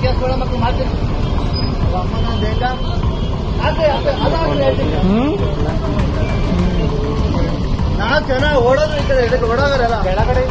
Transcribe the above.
ಕೇಸ್ಗಳ ಮಕ್ಕಳು ಮಾಡ್ತೀನಿ ಅಮ್ಮನ ಬೇಗ ನಾಲ್ಕು ಜನ ಓಡೋದು ಈ ಕಡೆ ಓಡೋಗರಲ್ಲ ಕೆಳಗಡೆ